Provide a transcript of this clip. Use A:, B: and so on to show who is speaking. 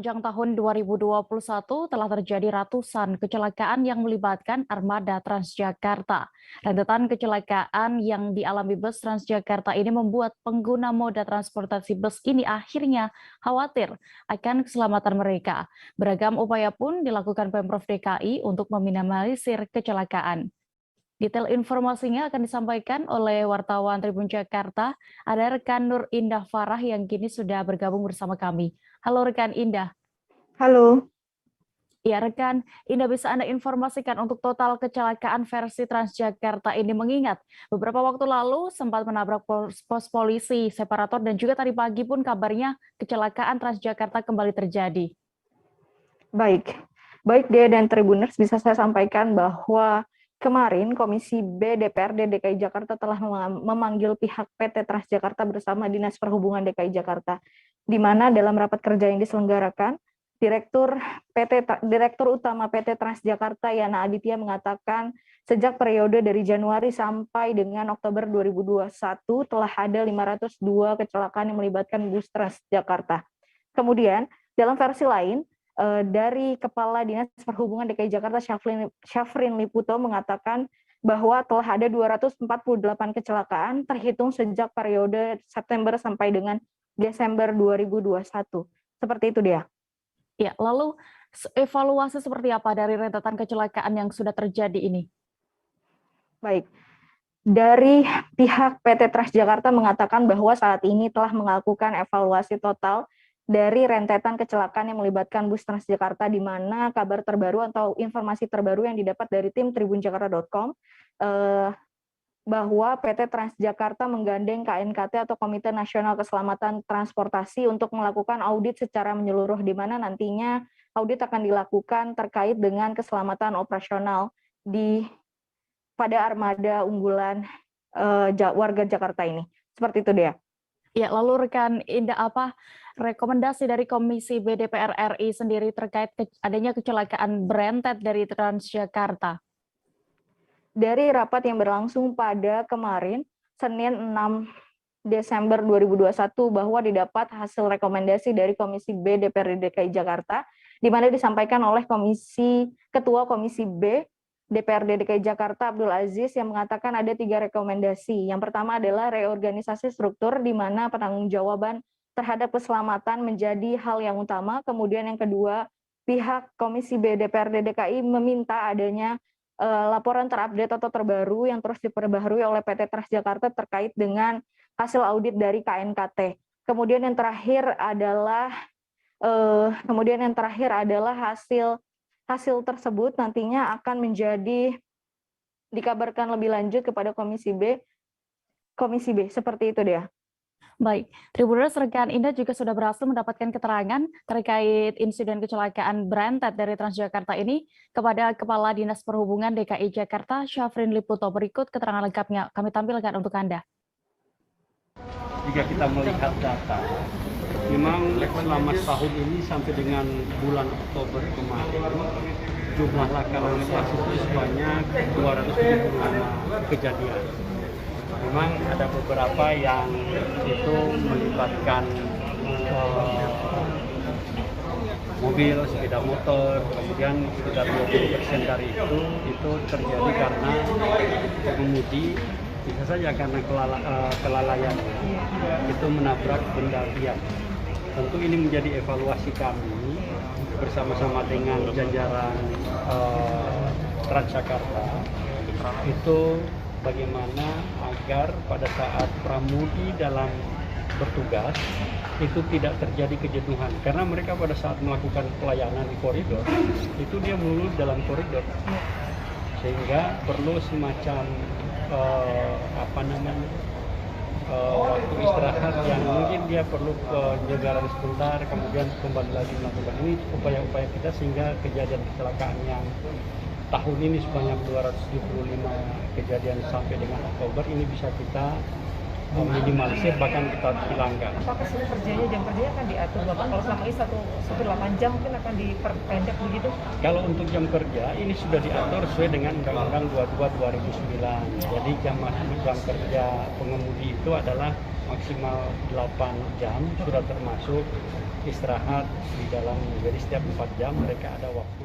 A: sepanjang tahun 2021 telah terjadi ratusan kecelakaan yang melibatkan armada Transjakarta. Rentetan kecelakaan yang dialami bus Transjakarta ini membuat pengguna moda transportasi bus ini akhirnya khawatir akan keselamatan mereka. Beragam upaya pun dilakukan Pemprov DKI untuk meminimalisir kecelakaan. Detail informasinya akan disampaikan oleh wartawan Tribun Jakarta. Ada rekan Nur Indah Farah yang kini sudah bergabung bersama kami. Halo rekan Indah.
B: Halo.
A: Ya rekan, Indah bisa Anda informasikan untuk total kecelakaan versi Transjakarta ini mengingat beberapa waktu lalu sempat menabrak pos polisi, separator dan juga tadi pagi pun kabarnya kecelakaan Transjakarta kembali terjadi.
B: Baik Dea dan Tribuners, bisa saya sampaikan bahwa kemarin Komisi B DPRD DKI Jakarta telah memanggil pihak PT Transjakarta bersama Dinas Perhubungan DKI Jakarta, di mana dalam rapat kerja yang diselenggarakan, Direktur Utama PT Transjakarta Yana Aditya mengatakan sejak periode dari Januari sampai dengan Oktober 2021 telah ada 502 kecelakaan yang melibatkan bus Transjakarta. Kemudian dalam versi lain, dari Kepala Dinas Perhubungan DKI Jakarta Syafrin Liputo mengatakan bahwa telah ada 248 kecelakaan terhitung sejak periode September sampai dengan Desember 2021. Seperti itu dia.
A: Ya, lalu evaluasi seperti apa dari rentetan kecelakaan yang sudah terjadi ini?
B: Baik. Dari pihak PT Transjakarta mengatakan bahwa saat ini telah melakukan evaluasi total dari rentetan kecelakaan yang melibatkan bus Transjakarta, di mana kabar terbaru atau informasi terbaru yang didapat dari tim tribunjakarta.com bahwa PT Transjakarta menggandeng KNKT atau Komite Nasional Keselamatan Transportasi untuk melakukan audit secara menyeluruh, di mana nantinya audit akan dilakukan terkait dengan keselamatan operasional pada armada unggulan warga Jakarta ini. Seperti itu dia.
A: Ya, lalu rekan Indah, apa rekomendasi dari Komisi B DPR RI sendiri terkait adanya kecelakaan berentet dari Transjakarta?
B: Dari rapat yang berlangsung pada kemarin, Senin 6 Desember 2021, bahwa didapat hasil rekomendasi dari Komisi B DPRD DKI Jakarta, di mana disampaikan oleh Ketua Komisi B DPRD DKI Jakarta Abdul Aziz yang mengatakan ada 3 rekomendasi. Yang pertama adalah reorganisasi struktur, di mana penanggung-jawaban terhadap keselamatan menjadi hal yang utama. Kemudian yang kedua, pihak Komisi B DPRD DKI meminta adanya laporan terupdate atau terbaru yang terus diperbaharui oleh PT Transjakarta terkait dengan hasil audit dari KNKT. Kemudian yang terakhir adalah hasil tersebut nantinya akan dikabarkan lebih lanjut kepada Komisi B. Seperti itu dia.
A: Baik, Tribuners, rekan Indah juga sudah berhasil mendapatkan keterangan terkait insiden kecelakaan berentet dari Transjakarta ini kepada Kepala Dinas Perhubungan DKI Jakarta Syafrin Liputo. Berikut keterangan lengkapnya kami tampilkan untuk Anda.
C: Jika kita melihat data, memang selama tahun ini sampai dengan bulan Oktober kemarin, jumlah laka lalu lintas itu sebanyak 275 kejadian. Memang ada beberapa yang itu melibatkan mobil, sepeda motor, kemudian sekitar 20% dari itu terjadi karena pengemudi bisa saja karena kelalaian itu menabrak benda liar. Tentu ini menjadi evaluasi kami bersama-sama dengan jajaran Transjakarta, itu bagaimana agar pada saat pramudi dalam bertugas itu tidak terjadi kejenuhan, karena mereka pada saat melakukan pelayanan di koridor itu dia melulu dalam koridor, sehingga perlu semacam waktu istirahat yang mungkin dia perlu penjagalan sebentar, kemudian kembali lagi melakukan. Ini upaya-upaya kita sehingga kejadian kecelakaan yang tahun ini sebanyak 275 kejadian sampai dengan Oktober ini bisa kita minimalisir, bahkan kita hilangkan.
D: Apakah jam kerjanya akan diatur Bapak? Kalau selama ini satu 8 jam mungkin akan diperpendek begitu?
C: Kalau untuk jam kerja ini sudah diatur sesuai dengan Undang-Undang 22 2009. Jadi jam kerja pengemudi itu adalah maksimal 8 jam, sudah termasuk istirahat di dalam. Jadi setiap 4 jam mereka ada waktu